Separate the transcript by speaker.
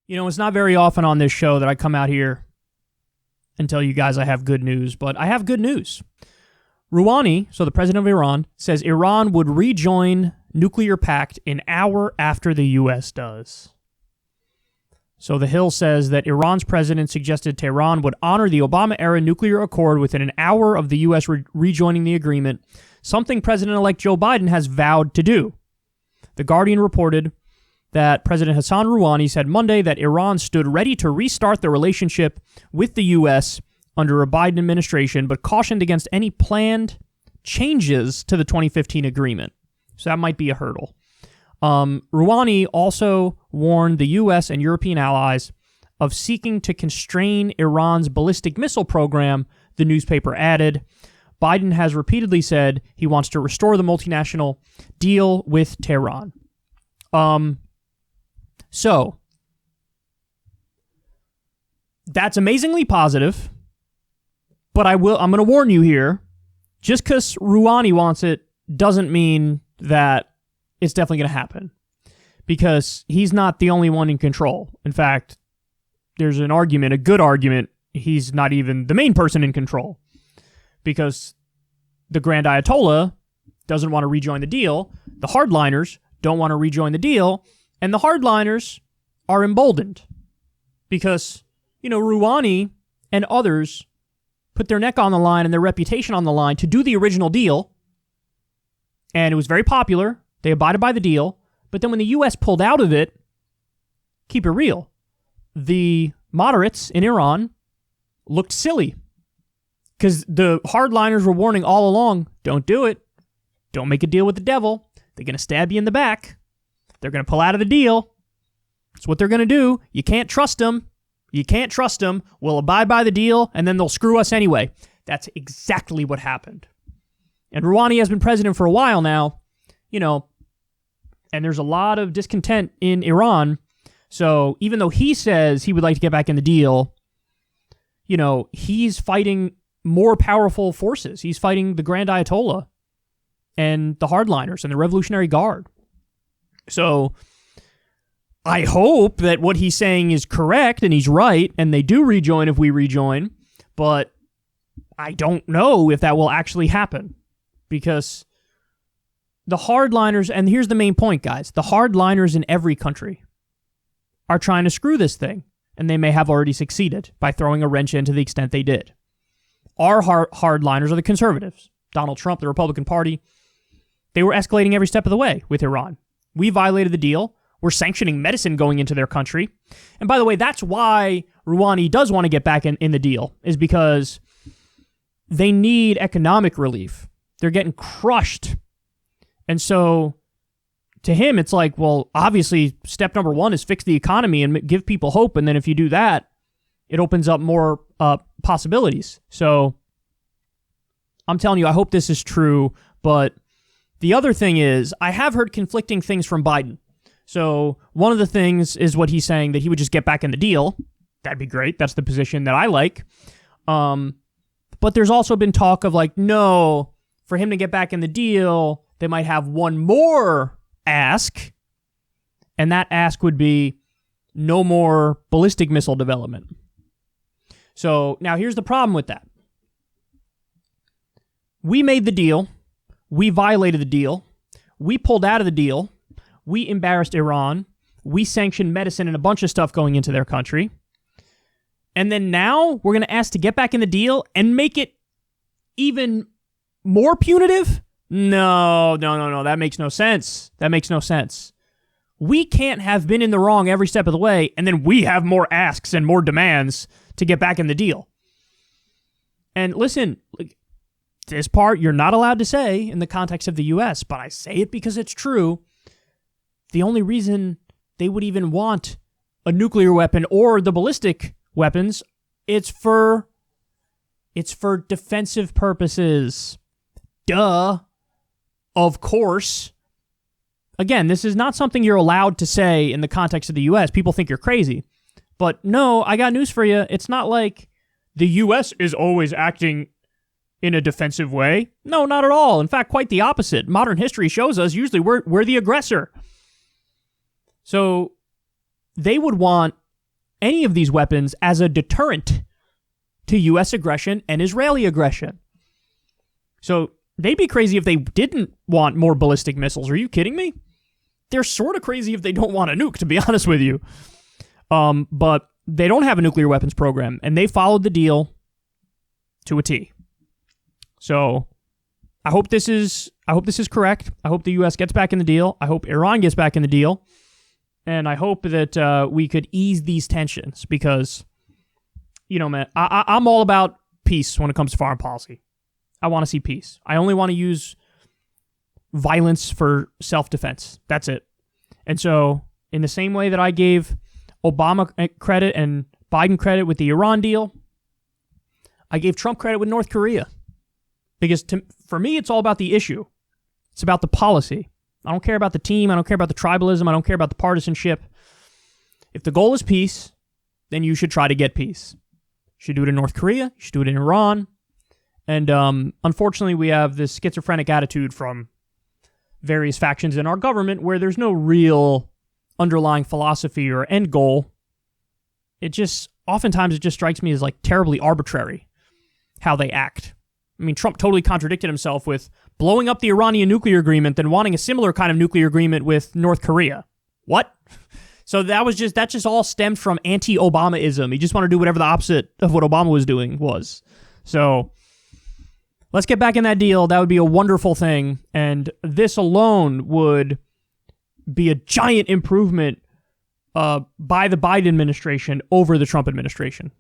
Speaker 1: You know, it's not very often on this show that I come out here and tell you guys I have good news, but I have good news. Rouhani, so the president of Iran, says Iran would rejoin nuclear pact an hour after the U.S. does. So The Hill says that Iran's president suggested Tehran would honor the Obama-era nuclear accord within an hour of the U.S. rejoining the agreement, something President-elect Joe Biden has vowed to do. The Guardian reported that President Hassan Rouhani said Monday that Iran stood ready to restart the relationship with the U.S. under a Biden administration, but cautioned against any planned changes to the 2015 agreement. So that might be a hurdle. Rouhani also warned the U.S. and European allies of seeking to constrain Iran's ballistic missile program, the newspaper added. Biden has repeatedly said he wants to restore the multinational deal with Tehran. So, that's amazingly positive, but I'm going to warn you here, just because Rouhani wants it doesn't mean that it's definitely going to happen, because he's not the only one in control. In fact, there's an argument, a good argument, he's not even the main person in control, because the Grand Ayatollah doesn't want to rejoin the deal, the hardliners don't want to rejoin the deal, and the hardliners are emboldened because, you know, Rouhani and others put their neck on the line and their reputation on the line to do the original deal, and it was very popular. They abided by the deal, but then when the U.S. pulled out of it, keep it real, the moderates in Iran looked silly because the hardliners were warning all along, don't do it. Don't make a deal with the devil. They're going to stab you in the back. They're going to pull out of the deal. That's what they're going to do. You can't trust them. You can't trust them. We'll abide by the deal, and then they'll screw us anyway. That's exactly what happened. And Rouhani has been president for a while now, you know, and there's a lot of discontent in Iran. So even though he says he would like to get back in the deal, you know, he's fighting more powerful forces. He's fighting the Grand Ayatollah and the hardliners and the Revolutionary Guard. So I hope that what he's saying is correct and he's right and they do rejoin if we rejoin, but I don't know if that will actually happen because the hardliners, and here's the main point, guys, the hardliners in every country are trying to screw this thing, and they may have already succeeded by throwing a wrench in to the extent they did. Our hardliners are the conservatives. Donald Trump, the Republican Party, they were escalating every step of the way with Iran. We violated the deal. We're sanctioning medicine going into their country. And by the way, that's why Rouhani does want to get back in the deal, is because they need economic relief. They're getting crushed. And so to him, it's like, well, obviously, step number one is fix the economy and give people hope. And then if you do that, it opens up more possibilities. So I'm telling you, I hope this is true. But the other thing is, I have heard conflicting things from Biden. So one of the things is what he's saying, that he would just get back in the deal. That'd be great. That's the position that I like. But there's also been talk of like, no, for him to get back in the deal, they might have one more ask. And that ask would be no more ballistic missile development. So now here's the problem with that. We made the deal. We violated the deal. We pulled out of the deal. We embarrassed Iran. We sanctioned medicine and a bunch of stuff going into their country. And then now we're going to ask to get back in the deal and make it even more punitive? No. That makes no sense. That makes no sense. We can't have been in the wrong every step of the way, and then we have more asks and more demands to get back in the deal. And listen, this part you're not allowed to say in the context of the U.S., but I say it because it's true. The only reason they would even want a nuclear weapon or the ballistic weapons, it's for defensive purposes. Duh. Of course. Again, this is not something you're allowed to say in the context of the U.S. People think you're crazy. But no, I got news for you. It's not like the U.S. is always acting in a defensive way. No, not at all. In fact, quite the opposite. Modern history shows us usually we're the aggressor. So they would want any of these weapons as a deterrent to U.S. aggression and Israeli aggression. So they'd be crazy if they didn't want more ballistic missiles. Are you kidding me? They're sort of crazy if they don't want a nuke, to be honest with you. But they don't have a nuclear weapons program, and they followed the deal to a T. So I hope this is correct. I hope the U.S. gets back in the deal. I hope Iran gets back in the deal. And I hope that we could ease these tensions because, man, I'm all about peace when it comes to foreign policy. I want to see peace. I only want to use violence for self-defense. That's it. And so in the same way that I gave Obama credit and Biden credit with the Iran deal, I gave Trump credit with North Korea. Because for me, it's all about the issue. It's about the policy. I don't care about the team. I don't care about the tribalism. I don't care about the partisanship. If the goal is peace, then you should try to get peace. You should do it in North Korea. You should do it in Iran. And unfortunately, we have this schizophrenic attitude from various factions in our government where there's no real underlying philosophy or end goal. Oftentimes it just strikes me as like terribly arbitrary how they act. I mean, Trump totally contradicted himself with blowing up the Iranian nuclear agreement, then wanting a similar kind of nuclear agreement with North Korea. What? So that just all stemmed from anti-Obamaism. He just wanted to do whatever the opposite of what Obama was doing was. So let's get back in that deal. That would be a wonderful thing. And this alone would be a giant improvement by the Biden administration over the Trump administration.